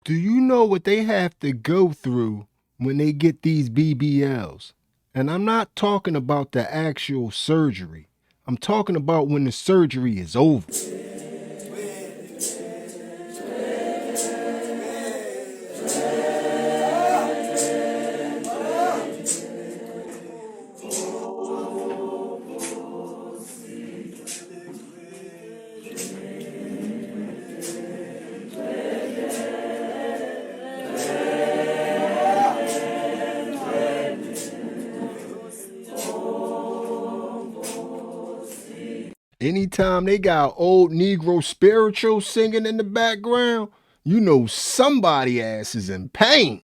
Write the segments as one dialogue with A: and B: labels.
A: Do you know what they have to go through when they get these BBLs? And I'm not talking about the actual surgery. I'm talking about when the surgery is over. Anytime they got old Negro spiritual singing in the background, you know somebody ass is in pain.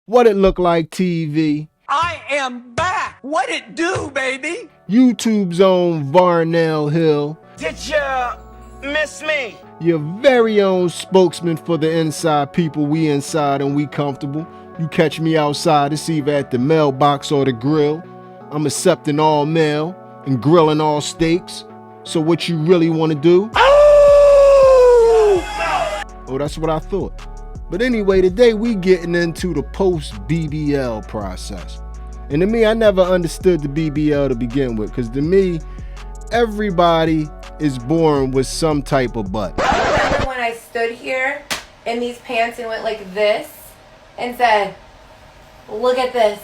A: What it look like, TV?
B: I am back! What it do, baby?
A: YouTube's own Varnell Hill.
B: Did you miss me?
A: Your very own spokesman for the inside people. We inside and we comfortable. You catch me outside, it's either at the mailbox or the grill. I'm accepting all mail and grilling all steaks. So what you really want to do? Oh, that's what I thought. But anyway, today we getting into the post-BBL process. And to me, I never understood the BBL to begin with, because to me, everybody is born with some type of butt.
C: I remember when I stood here in these pants and went like this and said, look at this.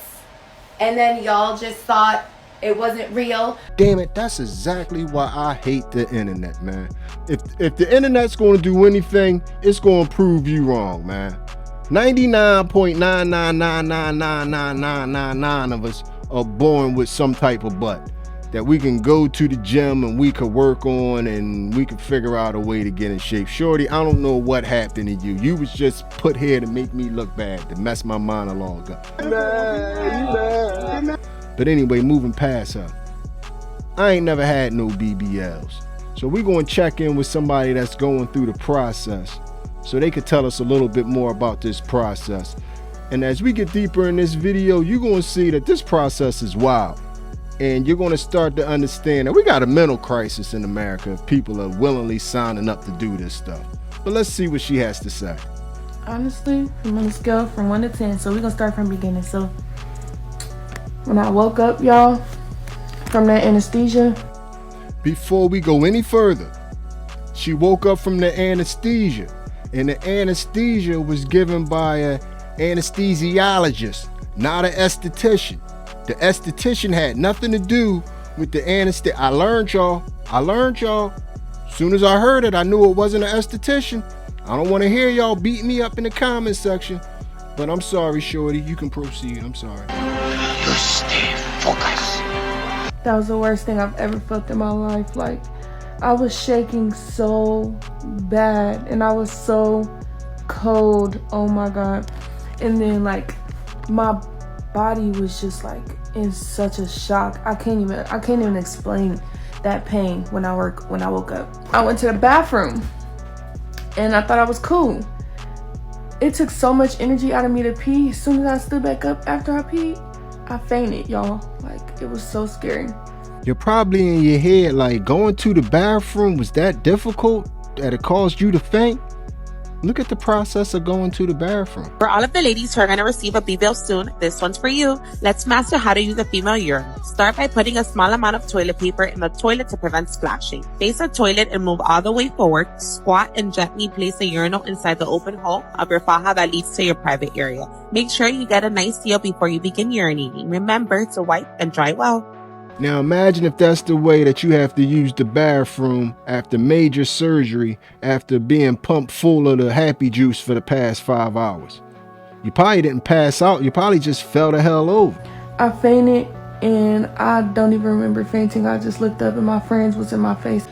C: And then y'all just thought it wasn't real.
A: Damn it, that's exactly why I hate the internet, man. If the internet's going to do anything, it's going to prove you wrong, man. 99.999999999 of us are born with some type of butt that we can go to the gym and we could work on and we could figure out a way to get in shape. Shorty, I don't know what happened to you. You was just put here to make me look bad, to mess my monologue up. But anyway, moving past her. I ain't never had no BBLs. So we're going to check in with somebody that's going through the process so they could tell us a little bit more about this process. And as we get deeper in this video, you're going to see that this process is wild. And you're going to start to understand that we got a mental crisis in America if people are willingly signing up to do this stuff. But let's see what she has to say.
D: Honestly, I'm on a scale from 1 to 10, so we're going to start from the beginning. So when I woke up, y'all, from that anesthesia.
A: Before we go any further, she woke up from the anesthesia, and the anesthesia was given by an anesthesiologist, not an esthetician. The esthetician had nothing to do with the anesthesia. I learned, y'all. As soon as I heard it, I knew it wasn't an esthetician. I don't want to hear y'all beat me up in the comment section, but I'm sorry, Shorty. You can proceed. I'm sorry.
B: You stay focused.
D: That was the worst thing I've ever felt in my life. Like, I was shaking so bad and I was so cold. Oh my God. And then like my body was just like in such a shock. I can't even explain that pain when I woke up. I went to the bathroom and I thought I was cool. It took so much energy out of me to pee. As soon as I stood back up after I peed, I fainted, y'all. Like, it was so scary.
A: You're probably in your head like, going to the bathroom was that difficult that it caused you to faint? Look at the process of going to the bathroom.
E: For all of the ladies who are going to receive a BBL soon, this one's for you. Let's master how to use a female urine. Start by putting a small amount of toilet paper in the toilet to prevent splashing. Face the toilet and move all the way forward. Squat and gently place the urinal inside the open hole of your faja that leads to your private area. Make sure you get a nice seal before you begin urinating. Remember to wipe and dry well.
A: Now imagine if that's the way that you have to use the bathroom after major surgery, after being pumped full of the happy juice for the past 5 hours. You probably didn't pass out, you probably just fell the hell over.
D: I fainted and I don't even remember fainting. I just looked up and my friends was in my face.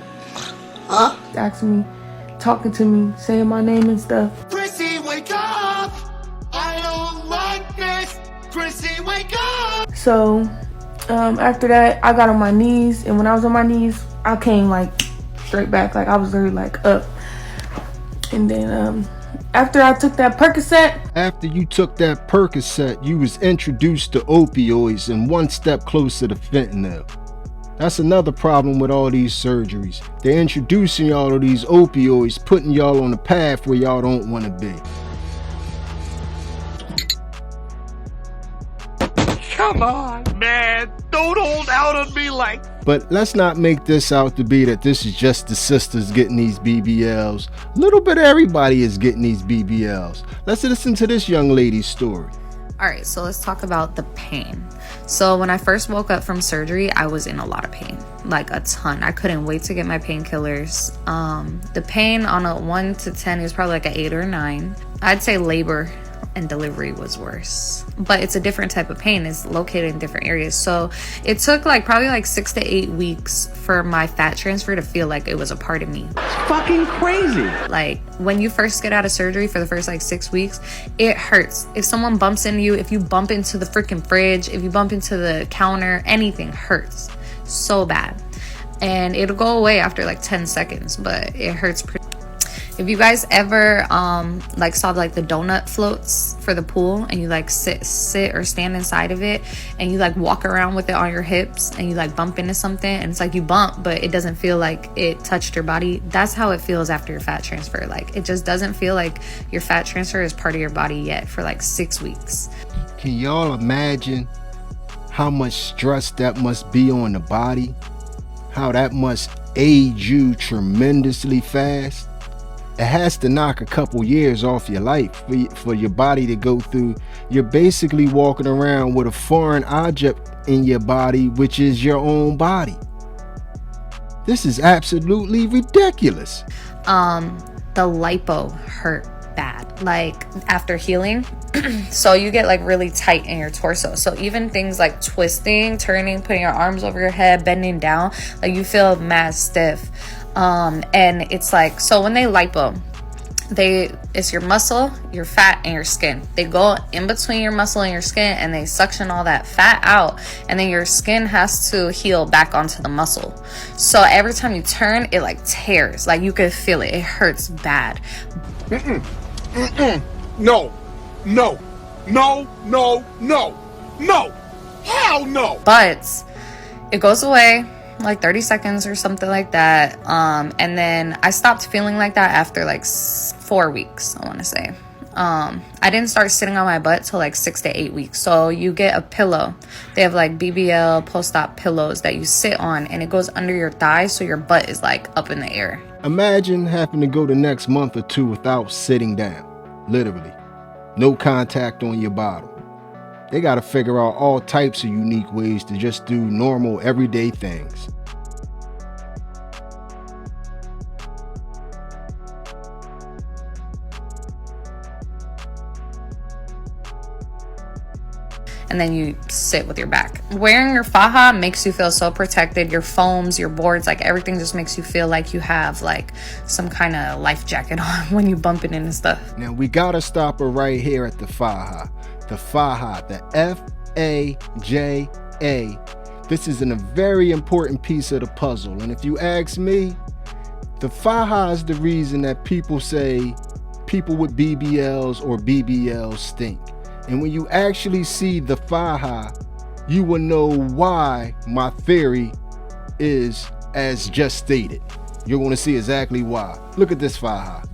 D: Asking me, talking to me, saying my name and stuff.
B: Chrissy, wake up! I don't like this! Chrissy, wake up!
D: So after that, I got on my knees, and when I was on my knees, I came like straight back, like I was literally like up. And then after I took that Percocet.
A: After you took that Percocet, you was introduced to opioids and one step closer to fentanyl. That's another problem with all these surgeries. They're introducing y'all to these opioids, putting y'all on a path where y'all don't want to be.
B: Come on, man. Don't hold out on me like.
A: But let's not make this out to be that this is just the sisters getting these BBLs. A little bit of everybody is getting these BBLs. Let's listen to this young lady's story.
F: All right, so let's talk about the pain. So when I first woke up from surgery, I was in a lot of pain, like a ton. I couldn't wait to get my painkillers. The pain on a 1 to 10 is probably like an 8 or 9. I'd say labor and delivery was worse, but it's a different type of pain. It's located in different areas. So it took probably 6 to 8 weeks for my fat transfer to feel like it was a part of me.
B: Fucking crazy.
F: Like when you first get out of surgery for the first 6 weeks, it hurts. If someone bumps into you, if you bump into the freaking fridge, if you bump into the counter, anything hurts so bad. And it'll go away after 10 seconds, but it hurts pretty. If you guys ever saw the donut floats for the pool, and you sit or stand inside of it, and you walk around with it on your hips, and you bump into something, and it's you bump but it doesn't feel like it touched your body, that's how it feels after your fat transfer. It just doesn't feel like your fat transfer is part of your body yet for 6 weeks.
A: Can y'all imagine how much stress that must be on the body? How that must age you tremendously fast? It has to knock a couple years off your life for your body to go through. You're basically walking around with a foreign object in your body, which is your own body. This is absolutely ridiculous.
F: The lipo hurt bad, after healing. So you get really tight in your torso. So even things like twisting, turning, putting your arms over your head, bending down, you feel mad stiff. And it's so when they lipo, it's your muscle, your fat, and your skin. They go in between your muscle and your skin, and they suction all that fat out, and then your skin has to heal back onto the muscle. So every time you turn, it tears. You could feel it. It hurts bad.
B: No. Hell no.
F: But it goes away 30 seconds or something like that. And then I stopped feeling like that after 4 weeks, I want to say. I didn't start sitting on my butt till 6 to 8 weeks. So you get a pillow. They have BBL post-op pillows that you sit on, and it goes under your thighs, so your butt is up in the air.
A: Imagine having to go the next month or 2 without sitting down. Literally. No contact on your bottom. They got to figure out all types of unique ways to just do normal everyday things.
F: And then you sit with your back. Wearing your faja makes you feel so protected. Your foams, your boards, everything just makes you feel like you have some kind of life jacket on when you bump it into stuff.
A: Now we gotta stop her right here at the faja. The faja, the F-A-J-A. This is a very important piece of the puzzle. And if you ask me, the faja is the reason that people say people with BBLs or BBLs stink. And when you actually see the faja, you will know why my theory is as just stated. You're going to see exactly why. Look at this faja.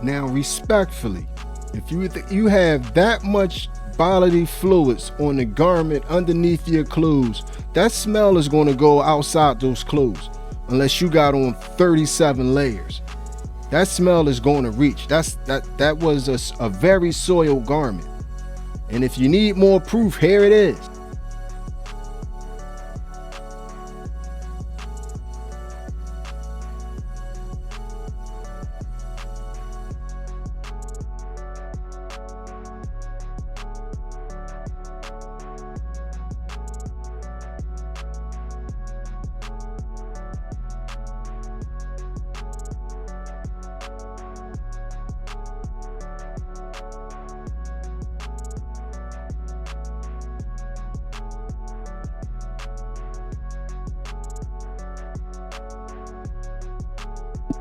A: Now, respectfully, if you have that much bodily fluids on the garment underneath your clothes, that smell is going to go outside those clothes unless you got on 37 layers. That smell is going to reach. That was a very soiled garment. And if you need more proof, here it is.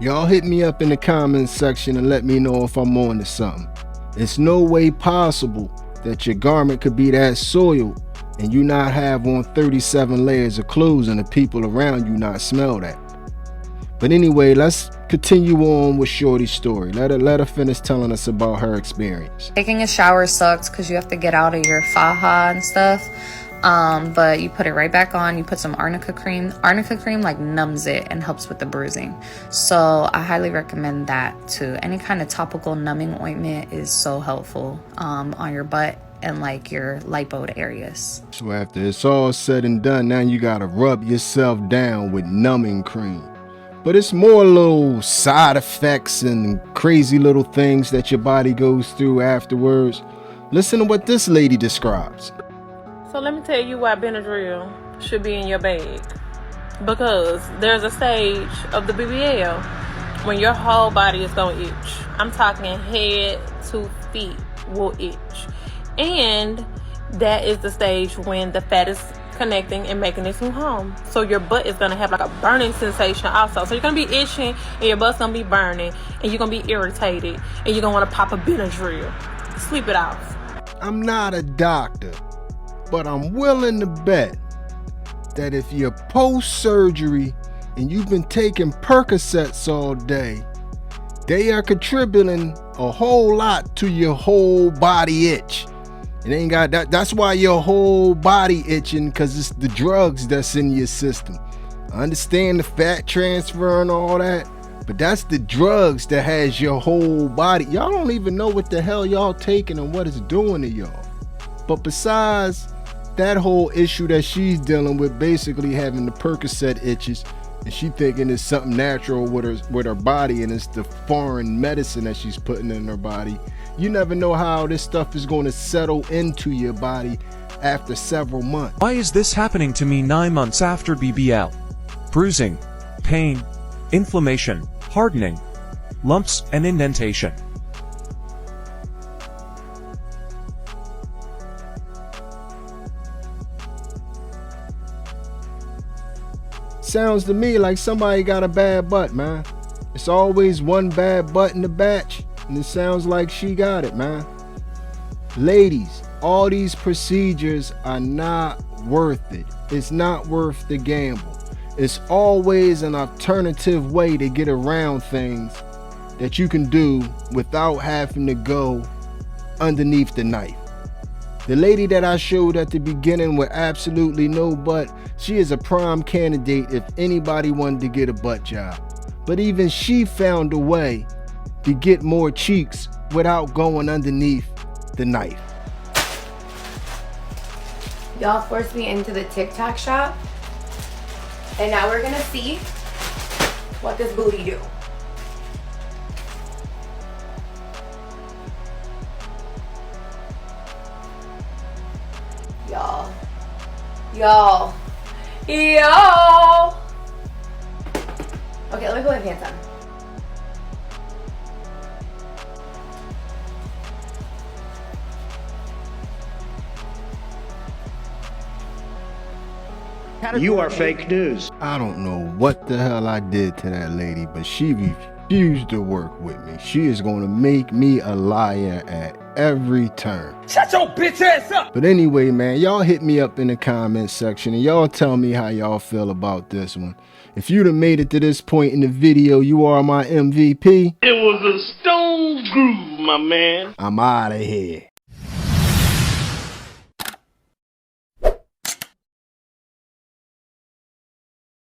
A: Y'all hit me up in the comments section and let me know if I'm on to something. It's no way possible that your garment could be that soiled and you not have on 37 layers of clothes and the people around you not smell that. But anyway, let's continue on with Shorty's story. Let her finish telling us about her experience.
F: Taking a shower sucks because you have to get out of your faja and stuff. But you put it right back on. You put some arnica cream. Arnica cream like numbs it and helps with the bruising. So I highly recommend that too. Any kind of topical numbing ointment is so helpful on your butt and like your lipoed areas.
A: So after it's all said and done, now you gotta rub yourself down with numbing cream. But it's more little side effects and crazy little things that your body goes through afterwards. Listen to what this lady describes.
G: So let me tell you why Benadryl should be in your bag. Because there's a stage of the BBL when your whole body is going to itch. I'm talking head to feet will itch. And that is the stage when the fat is connecting and making its new home. So your butt is going to have like a burning sensation also. So you're going to be itching and your butt's going to be burning and you're going to be irritated and you're going to want to pop a Benadryl. Sleep it off.
A: I'm not a doctor, but I'm willing to bet that if you're post-surgery and you've been taking Percocets all day, they are contributing a whole lot to your whole body itch. It ain't got that. That's why your whole body itching, because it's the drugs that's in your system. I understand the fat transfer and all that, but that's the drugs that has your whole body. Y'all don't even know what the hell y'all taking and what it's doing to y'all. But besides that whole issue that she's dealing with, basically having the Percocet itches, and she thinking it's something natural with her body, and it's the foreign medicine that she's putting in her body. You never know how this stuff is going to settle into your body after several months.
H: Why is this happening to me 9 months after BBL? Bruising, pain, inflammation, hardening, lumps, and indentation.
A: Sounds to me like somebody got a bad butt, man. It's always one bad butt in the batch, and it sounds like she got it, man. Ladies, all these procedures are not worth it. It's not worth the gamble. It's always an alternative way to get around things that you can do without having to go underneath the knife. The lady that I showed at the beginning with absolutely no butt, she is a prime candidate if anybody wanted to get a butt job. But even she found a way to get more cheeks without going underneath the knife.
C: Y'all forced me into the TikTok shop. And now we're gonna see what this booty do. Y'all. Okay, let me put my pants on.
I: You are fake news.
A: I don't know what the hell I did to that lady, but she refused to work with me. She is going to make me a liar at every turn.
B: Shut your bitch ass up!
A: But anyway, man, y'all hit me up in the comments section and y'all tell me how y'all feel about this one. If you'd have made it to this point in the video, you are my MVP.
B: It was a stone groove, my man.
A: I'm out of here.